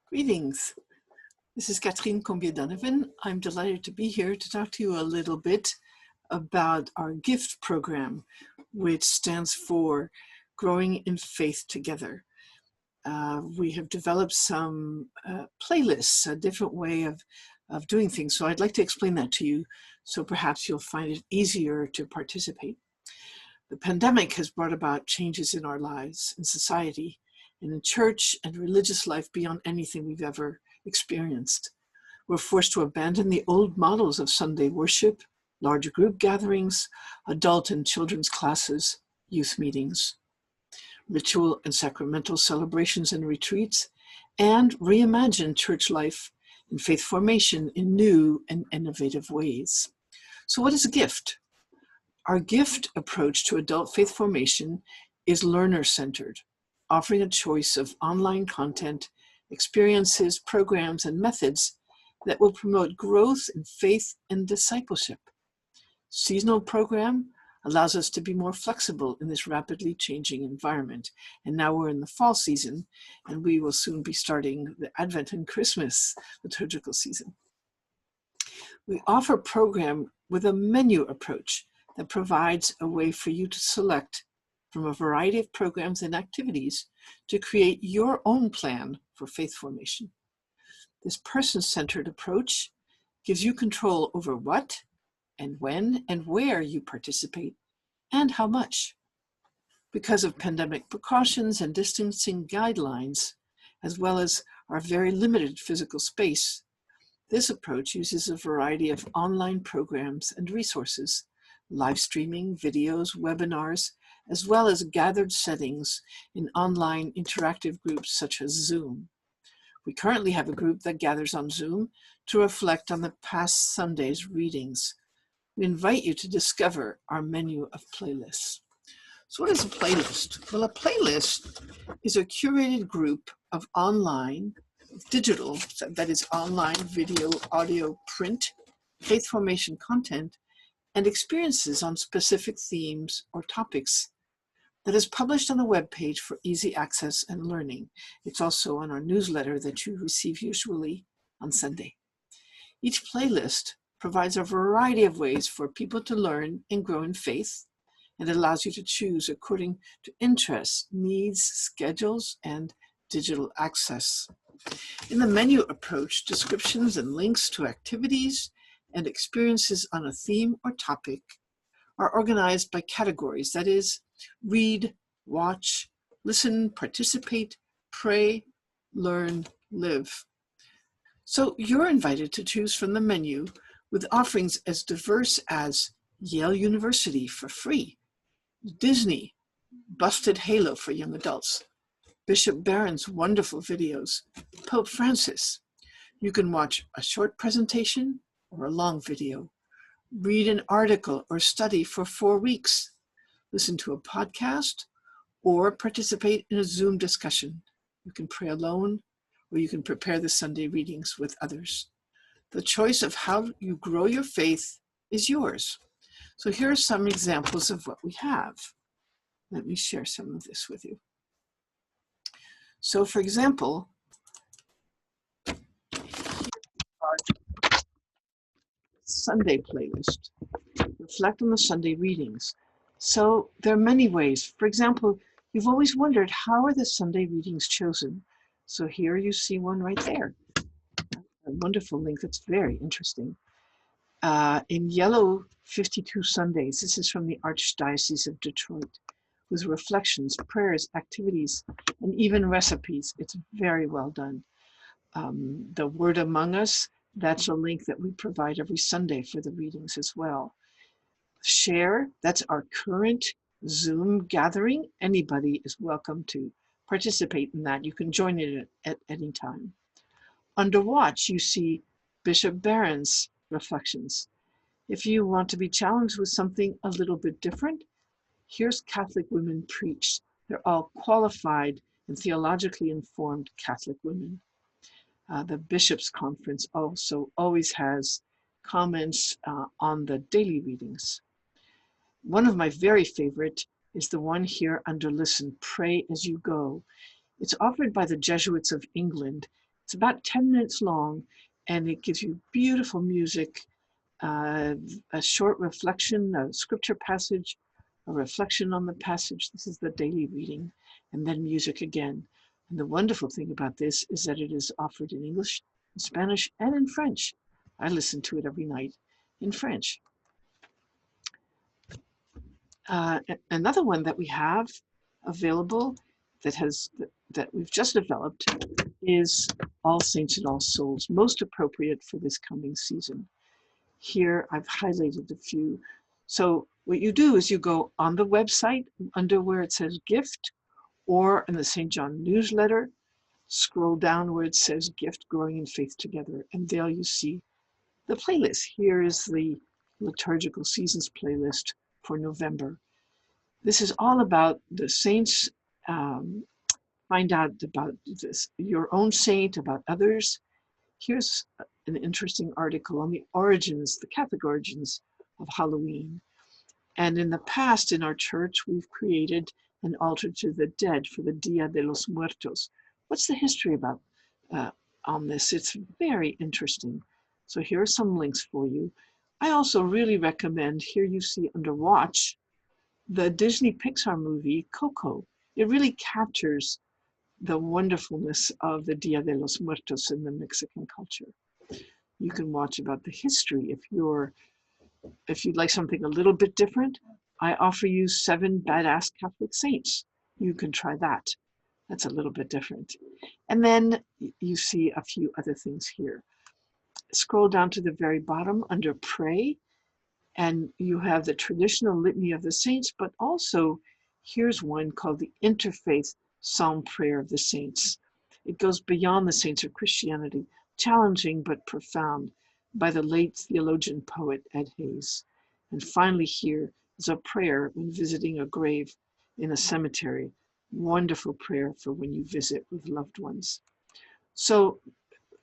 Greetings. This is Combier-Donovan. I'm delighted to be here to talk to you a little bit about our GIFT program, which stands for Growing in Faith Together. We have developed some playlists, a different way of doing things. So I'd like to explain that to you, so perhaps you'll find it easier to participate. The pandemic has brought about changes in our lives, in society, and in church and religious life beyond anything we've ever experienced. We're forced to abandon the old models of Sunday worship, large group gatherings, adult and children's classes, youth meetings, ritual and sacramental celebrations and retreats, and reimagine church life and faith formation in new and innovative ways. So what is a gift? Our GIFT approach to adult faith formation is learner-centered, offering a choice of online content, experiences, programs, and methods that will promote growth in faith and discipleship. Seasonal program allows us to be more flexible in this rapidly changing environment. And now we're in the fall season, and we will soon be starting the Advent and Christmas liturgical season. We offer a program with a menu approach that provides a way for you to select from a variety of programs and activities to create your own plan for faith formation. This person-centered approach gives you control over what and when and where you participate and how much. Because of pandemic precautions and distancing guidelines, as well as our very limited physical space, this approach uses a variety of online programs and resources, live streaming, videos, webinars, as well as gathered settings in online interactive groups such as Zoom. We currently have a group that gathers on Zoom to reflect on the past Sunday's readings. We invite you to discover our menu of playlists. So what is a playlist? Well, a playlist is a curated group of online, digital, that is online, video, audio, print, faith formation content, and experiences on specific themes or topics that is published on a web page for easy access and learning. It's also on our newsletter that you receive usually on Sunday. Each playlist provides a variety of ways for people to learn and grow in faith, and allows you to choose according to interests, needs, schedules, and digital access. In the menu approach, descriptions and links to activities and experiences on a theme or topic are organized by categories, that is, read, watch, listen, participate, pray, learn, live. So you're invited to choose from the menu with offerings as diverse as Yale University for free, Disney, Busted Halo for young adults, Bishop Barron's wonderful videos, Pope Francis. You can watch a short presentation or a long video, read an article or study for 4 weeks, listen to a podcast, or participate in a Zoom discussion. You can pray alone, or you can prepare the Sunday readings with others. The choice of how you grow your faith is yours. So here are some examples of what we have. Let me share some of this with you. So for example, our Sunday playlist. Reflect on the Sunday readings. So there are many ways. For example, you've always wondered, how are the Sunday readings chosen? So here you see one right there. A wonderful link that's very interesting. In yellow, 52 Sundays. This is from the Archdiocese of Detroit, with reflections, prayers, activities, and even recipes. It's very well done. The Word Among Us, that's a link that we provide every Sunday for the readings as well. Share, that's our current Zoom gathering. Anybody is welcome to participate in that. You can join it at any time. Under Watch, you see Bishop Barron's reflections. If you want to be challenged with something a little bit different, here's Catholic Women Preach. They're all qualified and theologically informed Catholic women. The Bishops' Conference also always has comments on the daily readings. One of my very favorite is the one here under Listen, Pray as You Go. It's offered by the Jesuits of England, It's about 10 minutes long, and it gives you beautiful music, a short reflection, a scripture passage, a reflection on the passage. This is the daily reading, and then music again. And the wonderful thing about this is that it is offered in English, in Spanish, and in French. I listen to it every night in French. Another one that we have available that we've just developed is All Saints and All Souls, most appropriate for this coming season. Here I've highlighted a few. So what you do is you go on the website under where it says gift, or in the St. John newsletter, scroll down where it says gift, growing in faith together, and there you see the playlist. Here is the liturgical seasons playlist for November. This is all about the saints. Find out about this, your own saint, about others. Here's an interesting article on the origins, the Catholic origins of Halloween. And in the past, in our church, we've created an altar to the dead for the Dia de los Muertos. What's the history about on this? It's very interesting. So here are some links for you. I also really recommend, here you see under Watch, the Disney Pixar movie, Coco. It really captures the wonderfulness of the Dia de los Muertos in the Mexican culture. You can watch about the history. If you'd like something a little bit different, I offer you 7 badass Catholic saints. You can try that. That's a little bit different. And then you see a few other things here. Scroll down to the very bottom under Pray, and you have the traditional litany of the saints, but also here's one called the Interfaith Psalm Prayer of the Saints. It goes beyond the saints of Christianity, challenging but profound, by the late theologian poet Ed Hayes. And finally, here is a prayer when visiting a grave in a cemetery. Wonderful prayer for when you visit with loved ones. So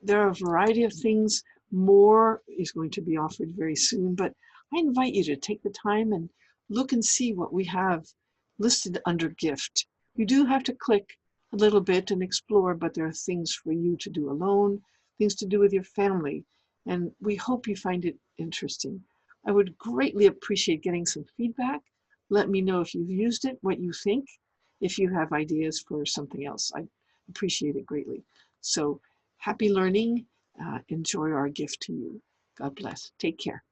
there are a variety of things. More is going to be offered very soon, but I invite you to take the time and look and see what we have listed under gift. You do have to click a little bit and explore, but there are things for you to do alone, things to do with your family, and we hope you find it interesting. I would greatly appreciate getting some feedback. Let me know if you've used it, what you think. If you have ideas for something else, I appreciate it greatly. So happy learning. Enjoy our gift to you. God bless. Take care.